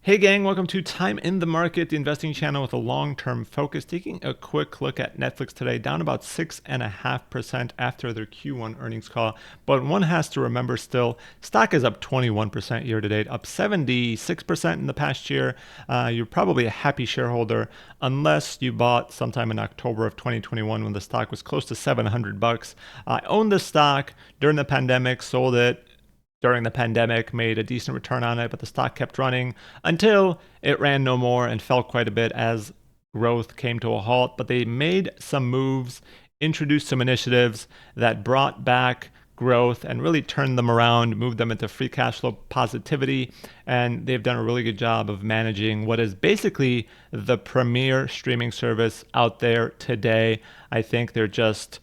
Hey gang, welcome to Time in the Market, the investing channel with a long-term focus. Taking a quick look at Netflix today, down about 6.5% after their Q1 earnings call. But one has to remember still, stock is up 21% year to date, up 76% in the past year. You're probably a happy shareholder unless you bought sometime in October of 2021 when the stock was close to $700. I owned the stock during the pandemic, sold it during the pandemic, made a decent return on it, but the stock kept running until it ran no more and fell quite a bit as growth came to a halt. But they made some moves, introduced some initiatives that brought back growth and really turned them around, moved them into free cash flow positivity. And they've done a really good job of managing what is basically the premier streaming service out there today. I think they're just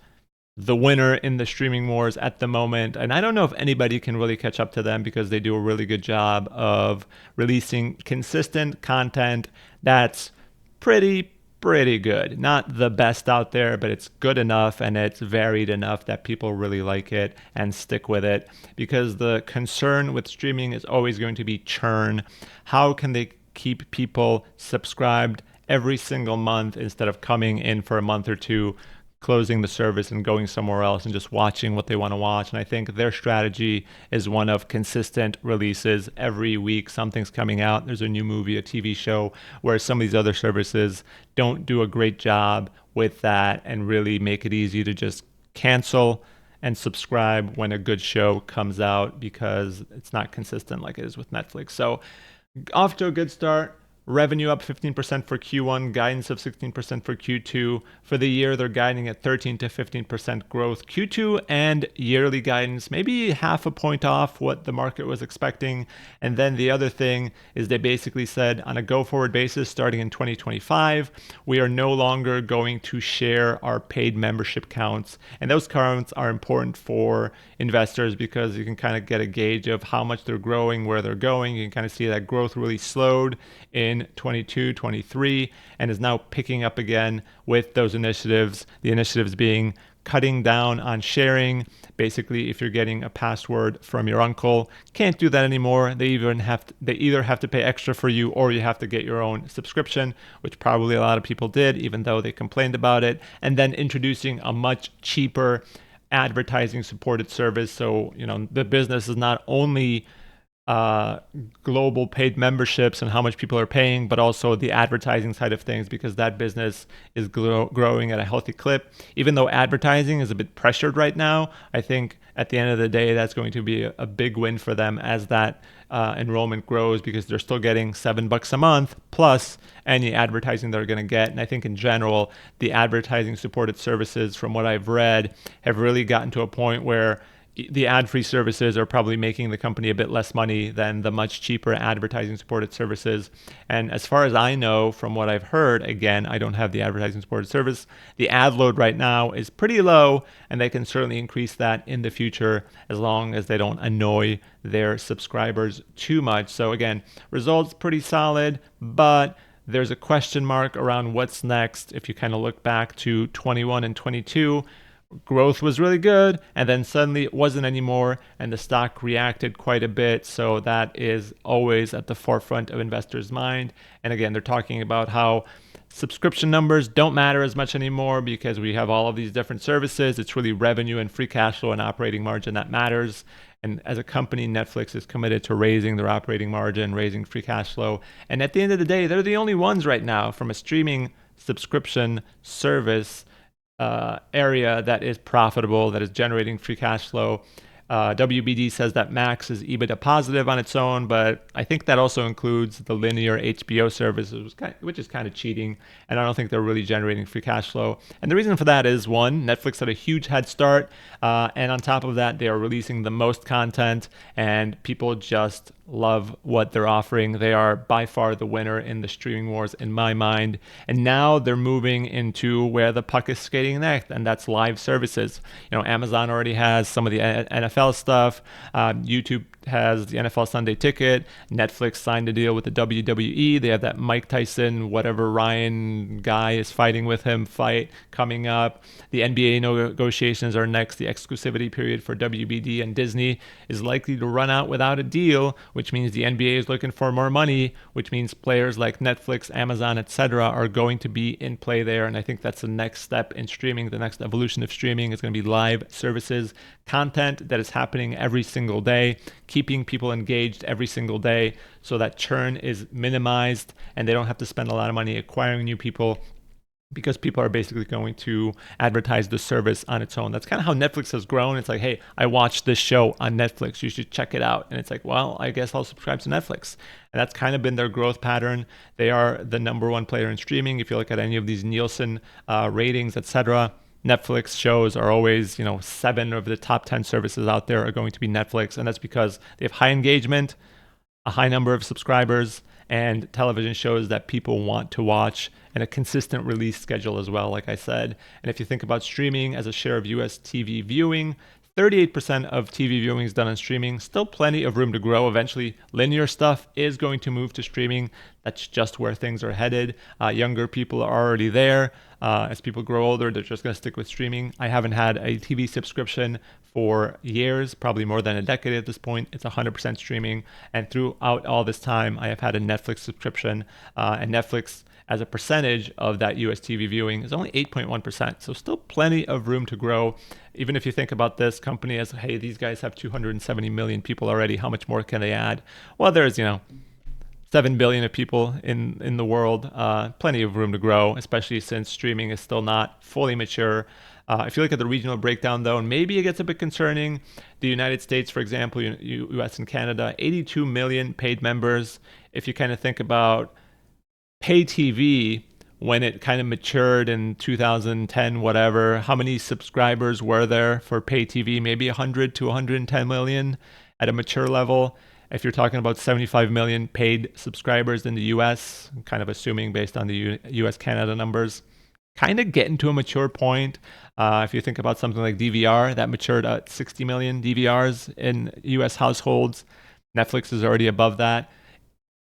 the winner in the streaming wars at the moment. And I don't know if anybody can really catch up to them because they do a really good job of releasing consistent content that's pretty good. Not the best out there, but it's good enough and it's varied enough that people really like it and stick with it, because the concern with streaming is always going to be churn. How can they keep people subscribed every single month instead of coming in for a month or two, closing the service and going somewhere else and just watching what they want to watch? And I think their strategy is one of consistent releases. Every week something's coming out. There's a new movie, a TV show, where some of these other services don't do a great job with that and really make it easy to just cancel and subscribe when a good show comes out, because it's not consistent like it is with Netflix. So off to a good start. Revenue up 15% for Q1, guidance of 16% for Q2. For the year, they're guiding at 13 to 15% growth. Q2 and yearly guidance, maybe half a point off what the market was expecting. And then the other thing is they basically said on a go-forward basis, starting in 2025, we are no longer going to share our paid membership counts. And those counts are important for investors because you can kind of get a gauge of how much they're growing, where they're going. You can kind of see that growth really slowed in 22, 23, and is now picking up again with those initiatives. The initiatives being cutting down on sharing. Basically, if you're getting a password from your uncle, can't do that anymore. They either have to pay extra for you, or you have to get your own subscription, which probably a lot of people did, even though they complained about it. And then introducing a much cheaper advertising supported service. So, the business is not only global paid memberships and how much people are paying, but also the advertising side of things, because that business is growing at a healthy clip. Even though advertising is a bit pressured right now, I think at the end of the day, that's going to be a big win for them as that enrollment grows, because they're still getting $7 a month plus any advertising they're going to get. And I think in general, the advertising supported services, from what I've read, have really gotten to a point where the ad-free services are probably making the company a bit less money than the much cheaper advertising supported services. And as far as I know, from what I've heard, again, I don't have the advertising supported service, the ad load right now is pretty low, and they can certainly increase that in the future as long as they don't annoy their subscribers too much. So again, results pretty solid, but there's a question mark around what's next. If you kind of look back to 21 and 22, growth was really good, and then suddenly it wasn't anymore, and the stock reacted quite a bit. So that is always at the forefront of investors' mind. And again, they're talking about how subscription numbers don't matter as much anymore because we have all of these different services. It's really revenue and free cash flow and operating margin that matters. And as a company, Netflix is committed to raising their operating margin, raising free cash flow. And at the end of the day, they're the only ones right now from a streaming subscription service area that is profitable, that is generating free cash flow. WBD says that Max is EBITDA positive on its own, but I think that also includes the linear HBO services, which is kind of cheating, and I don't think they're really generating free cash flow. And the reason for that is, one, Netflix had a huge head start, and on top of that, they are releasing the most content, and people just love what they're offering. They are by far the winner in the streaming wars in my mind. And now they're moving into where the puck is skating next, and that's live services. Amazon already has some of the NFL stuff. YouTube has the NFL Sunday Ticket. Netflix signed a deal with the WWE. They have that Mike Tyson, whatever Ryan guy is fighting with him, fight coming up. The NBA negotiations are next. The exclusivity period for WBD and Disney is likely to run out without a deal, which means the NBA is looking for more money, which means players like Netflix, Amazon, etc. are going to be in play there. And I think that's the next step in streaming. The next evolution of streaming is going to be live services, content that is happening every single day, keeping people engaged every single day so that churn is minimized and they don't have to spend a lot of money acquiring new people, because people are basically going to advertise the service on its own. That's kind of how Netflix has grown. It's like, hey, I watched this show on Netflix. You should check it out. And it's like, well, I guess I'll subscribe to Netflix. And that's kind of been their growth pattern. They are the number one player in streaming. If you look at any of these Nielsen ratings, etc., Netflix shows are always, 7 of the top 10 services out there are going to be Netflix. And that's because they have high engagement, a high number of subscribers, and television shows that people want to watch, and a consistent release schedule as well, like I said. And if you think about streaming as a share of US TV viewing, 38% of TV viewing is done on streaming. Still plenty of room to grow. Eventually, linear stuff is going to move to streaming. That's just where things are headed. Younger people are already there. As people grow older, they're just going to stick with streaming. I haven't had a TV subscription for years, probably more than a decade at this point. It's 100% streaming. And throughout all this time, I have had a Netflix subscription. And Netflix, as a percentage of that US TV viewing, is only 8.1%. So still plenty of room to grow. Even if you think about this company as, hey, these guys have 270 million people already, how much more can they add? Well, there's, 7 billion of people in the world. Plenty of room to grow, especially since streaming is still not fully mature. If you look at the regional breakdown, though, maybe it gets a bit concerning. The United States, for example, US and Canada, 82 million paid members. If you kind of think about pay TV, when it kind of matured in 2010, whatever, how many subscribers were there for pay TV? Maybe 100 to 110 million at a mature level. If you're talking about 75 million paid subscribers in the US, I'm kind of assuming based on the US-Canada numbers, kind of getting to a mature point. If you think about something like DVR, that matured at 60 million DVRs in US households. Netflix is already above that.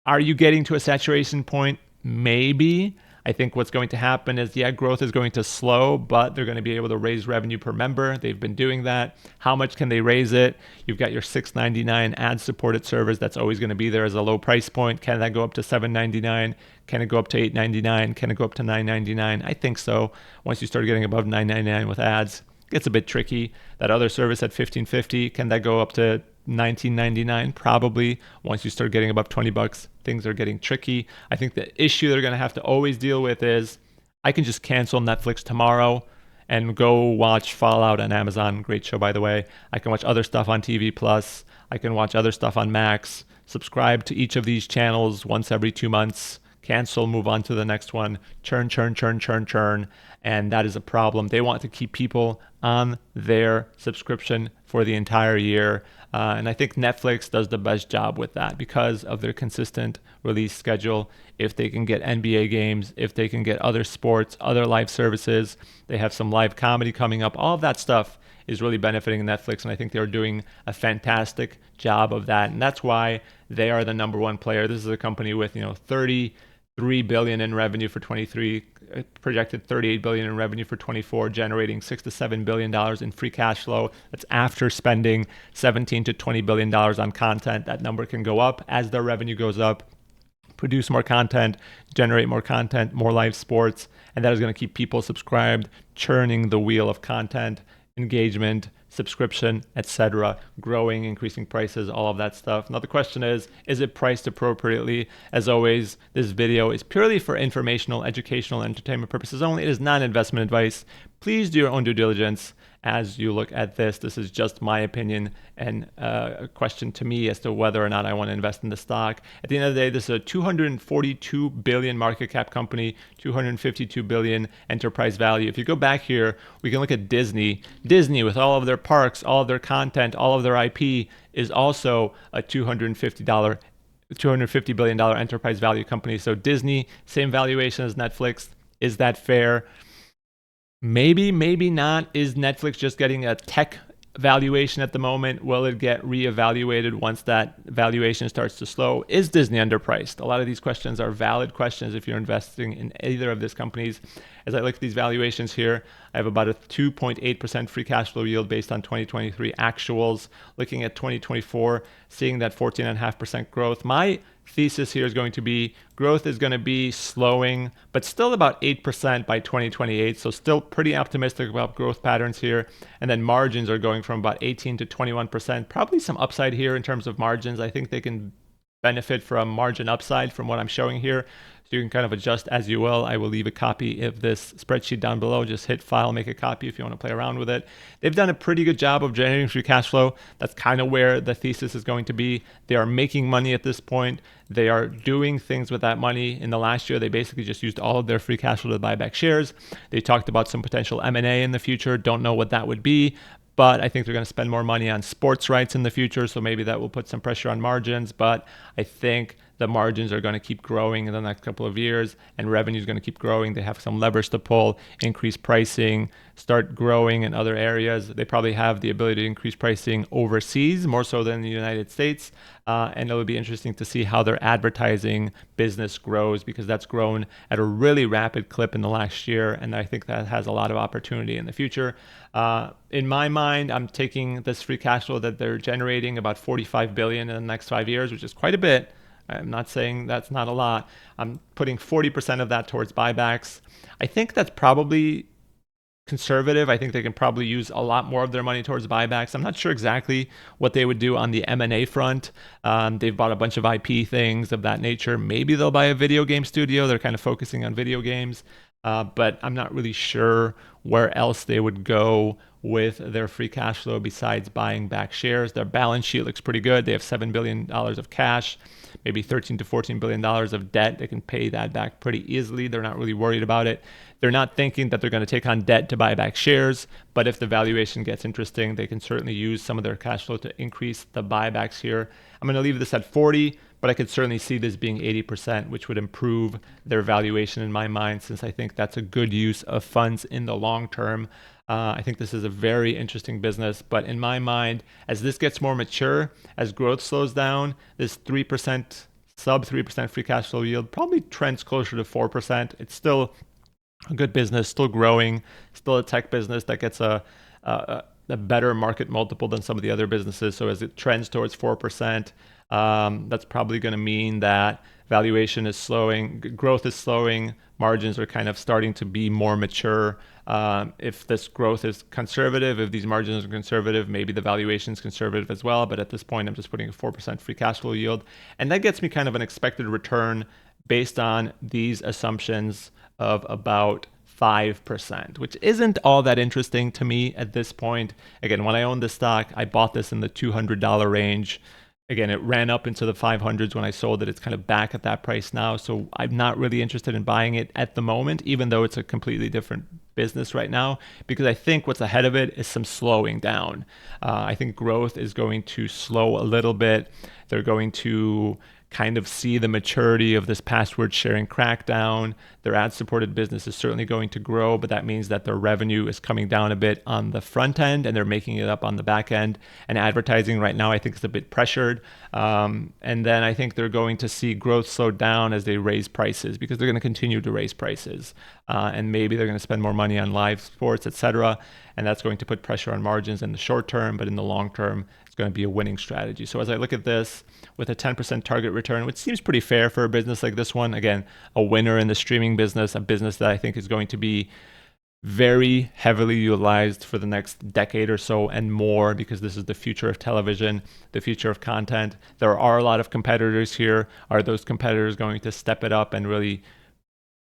Are you getting to a saturation point? Maybe. I think what's going to happen is, growth is going to slow, but they're going to be able to raise revenue per member. They've been doing that. How much can they raise it? You've got your $6.99 ad-supported service that's always going to be there as a low price point. Can that go up to $7.99? Can it go up to $8.99? Can it go up to $9.99? I think so. Once you start getting above $9.99 with ads, it gets a bit tricky. That other service at $15.50, can that go up to $19.99? Probably. Once you start getting above $20, things are getting tricky. I think the issue they're going to have to always deal with is, I can just cancel Netflix tomorrow and go watch Fallout on Amazon. Great show, by the way. I can watch other stuff on TV Plus. I can watch other stuff on Max. Subscribe to each of these channels once every 2 months. Cancel, move on to the next one. Churn. And that is a problem. They want to keep people on their subscription for the entire year. And I think Netflix does the best job with that because of their consistent release schedule. If they can get NBA games, if they can get other sports, other live services, they have some live comedy coming up. All of that stuff is really benefiting Netflix, and I think they're doing a fantastic job of that. And that's why they are the number one player. This is a company with, $33 billion in revenue for 23, projected $38 billion in revenue for 24, generating $6 to $7 billion in free cash flow. That's after spending $17 to $20 billion on content. That number can go up as their revenue goes up. Produce more content, generate more content, more live sports, and that is going to keep people subscribed, churning the wheel of content, engagement, subscription, etc., growing, increasing prices, all of that stuff. Now the question is it priced appropriately? As always, this video is purely for informational, educational, entertainment purposes only. It is not investment advice. Please do your own due diligence as you look at this. This is just my opinion and a question to me as to whether or not I want to invest in the stock. At the end of the day, this is a 242 billion market cap company, 252 billion enterprise value. If you go back here, we can look at Disney. Disney, with all of their parks, all of their content, all of their IP, is also a $250 billion enterprise value company. So Disney, same valuation as Netflix. Is that fair? Maybe, maybe not. Is Netflix just getting a tech valuation at the moment? Will it get reevaluated once that valuation starts to slow? Is Disney underpriced? A lot of these questions are valid questions if you're investing in either of these companies. As I look at these valuations here, I have about a 2.8% free cash flow yield based on 2023 actuals. Looking at 2024, seeing that 14.5% growth. My thesis here is going to be growth is going to be slowing, but still about 8% by 2028. So still pretty optimistic about growth patterns here. And then margins are going from about 18 to 21%. Probably some upside here in terms of margins. I think they can benefit from margin upside from what I'm showing here. So you can kind of adjust as you will. I will leave a copy of this spreadsheet down below. Just hit file, make a copy if you want to play around with it. They've done a pretty good job of generating free cash flow. That's kind of where the thesis is going to be. They are making money at this point. They are doing things with that money. In the last year, they basically just used all of their free cash flow to buy back shares. They talked about some potential M&A in the future. Don't know what that would be, but I think they're going to spend more money on sports rights in the future, so maybe that will put some pressure on margins. But I think the margins are going to keep growing in the next couple of years, and revenue is going to keep growing. They have some leverage to pull, increase pricing, start growing in other areas. They probably have the ability to increase pricing overseas, more so than the United States. And it'll be interesting to see how their advertising business grows, because that's grown at a really rapid clip in the last year. And I think that has a lot of opportunity in the future. In my mind, I'm taking this free cash flow that they're generating, about $45 billion in the next 5 years, which is quite a bit. I'm not saying that's not a lot. I'm putting 40% of that towards buybacks. I think that's probably conservative. I think they can probably use a lot more of their money towards buybacks. I'm not sure exactly what they would do on the M&A front. They've bought a bunch of IP things of that nature. Maybe they'll buy a video game studio. They're kind of focusing on video games. But I'm not really sure where else they would go with their free cash flow besides buying back shares. Their balance sheet looks pretty good. They have $7 billion of cash, maybe $13 to $14 billion of debt. They can pay that back pretty easily. They're not really worried about it. They're not thinking that they're going to take on debt to buy back shares, but if the valuation gets interesting, they can certainly use some of their cash flow to increase the buybacks here. I'm going to leave this at 40, but I could certainly see this being 80%, which would improve their valuation in my mind, since I think that's a good use of funds in the long term. I think this is a very interesting business, but in my mind, as this gets more mature, as growth slows down, this 3%, sub 3% free cash flow yield probably trends closer to 4%. It's still a good business, still growing, still a tech business that gets a better market multiple than some of the other businesses. So as it trends towards 4%, that's probably going to mean that valuation is slowing, growth is slowing, margins are kind of starting to be more mature. If this growth is conservative, if these margins are conservative, maybe the valuation is conservative as well. But at this point, I'm just putting a 4% free cash flow yield. And that gets me kind of an expected return based on these assumptions of about 5%, which isn't all that interesting to me at this point. Again, when I owned this stock, I bought this in the $200 range. Again, it ran up into the 500s when I sold it. It's kind of back at that price now. So I'm not really interested in buying it at the moment, even though it's a completely different business right now, because I think what's ahead of it is some slowing down. I think growth is going to slow a little bit. They're going to kind of see the maturity of this password sharing crackdown. Their ad-supported business is certainly going to grow, but that means that their revenue is coming down a bit on the front end and they're making it up on the back end. And advertising right now, I think, is a bit pressured. And then I think they're going to see growth slow down as they raise prices, because they're going to continue to raise prices. And maybe they're going to spend more money on live sports, etc. And that's going to put pressure on margins in the short term, but in the long term, it's going to be a winning strategy. So as I look at this with a 10% target return, which seems pretty fair for a business like this one, again, a winner in the streaming business, a business that I think is going to be very heavily utilized for the next decade or so and more, because this is the future of television, the future of content. There are a lot of competitors here. Are those competitors going to step it up and really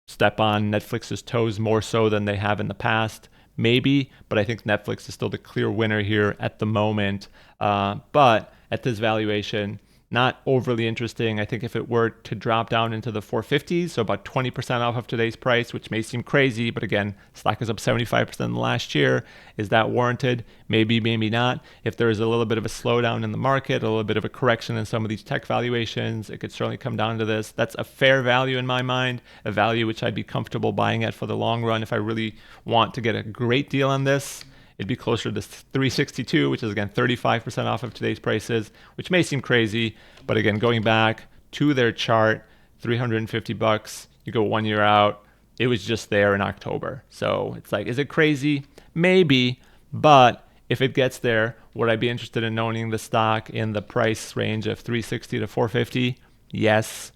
step on Netflix's toes more so than they have in the past? Maybe, but I think Netflix is still the clear winner here at the moment. But at this valuation, not overly interesting. I think if it were to drop down into the 450s, so about 20% off of today's price, which may seem crazy, but again, stock is up 75% in the last year. Is that warranted? Maybe, maybe not. If there is a little bit of a slowdown in the market, a little bit of a correction in some of these tech valuations, it could certainly come down to this. That's a fair value in my mind, a value which I'd be comfortable buying at for the long run. If I really want to get a great deal on this, it'd be closer to 362, which is, again, 35% off of today's prices, which may seem crazy. But again, going back to their chart, $350, you go 1 year out, it was just there in October. So it's like, is it crazy? Maybe, but if it gets there, would I be interested in owning the stock in the price range of 360 to 450? Yes.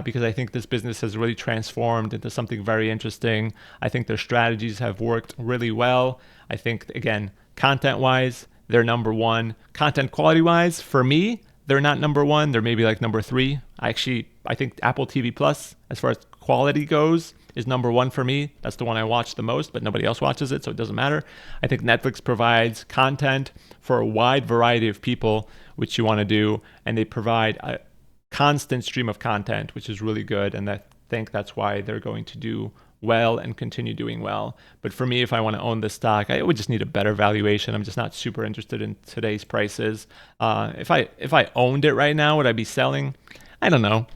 Because I think this business has really transformed into something very interesting. I think their strategies have worked really well. I think, again, content-wise, they're number one. Content quality-wise, for me, they're not number one. They're maybe like number three. I think Apple TV Plus, as far as quality goes, is number one for me. That's the one I watch the most, but nobody else watches it, so it doesn't matter. I think Netflix provides content for a wide variety of people, which you want to do, and they provide a constant stream of content, which is really good, and I think that's why they're going to do well and continue doing well. But for me, if I want to own this stock, I would just need a better valuation. I'm just not super interested in today's prices. If I owned it right now, would I be selling? I don't know.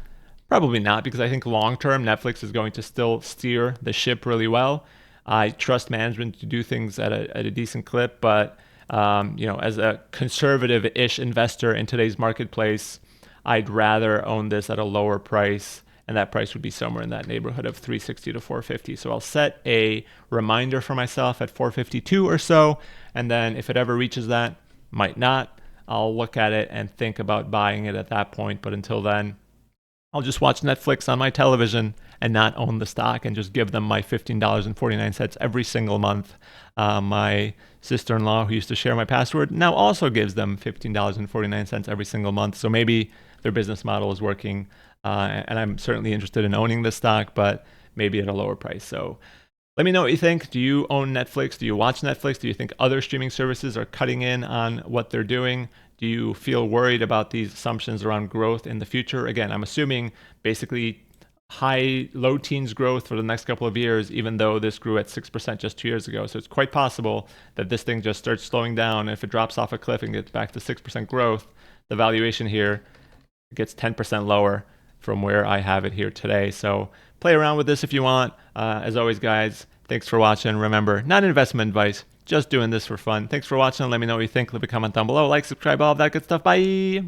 Probably not, because I think long term Netflix is going to still steer the ship really well. I trust management to do things at a decent clip, but as a conservative-ish investor in today's marketplace, I'd rather own this at a lower price, and that price would be somewhere in that neighborhood of 360 to 450. So I'll set a reminder for myself at 452 or so, and then if it ever reaches that, might not, I'll look at it and think about buying it at that point. But until then, I'll just watch Netflix on my television and not own the stock, and just give them my $15.49 every single month. My sister-in-law, who used to share my password, now also gives them $15.49 every single month. So maybe their business model is working, and I'm certainly interested in owning this stock, but maybe at a lower price. So let me know what you think. Do you own Netflix? Do you watch Netflix? Do you think other streaming services are cutting in on what they're doing? Do you feel worried about these assumptions around growth in the future? Again, I'm assuming basically low teens growth for the next couple of years, even though this grew at 6% just 2 years ago. So it's quite possible that this thing just starts slowing down. If it drops off a cliff and gets back to 6% growth, the valuation here gets 10% lower from where I have it here today. So play around with this if you want. As always, guys, thanks for watching. Remember, not investment advice, just doing this for fun. Thanks for watching. Let me know what you think. Leave a comment down below. Like, subscribe, all of that good stuff. Bye.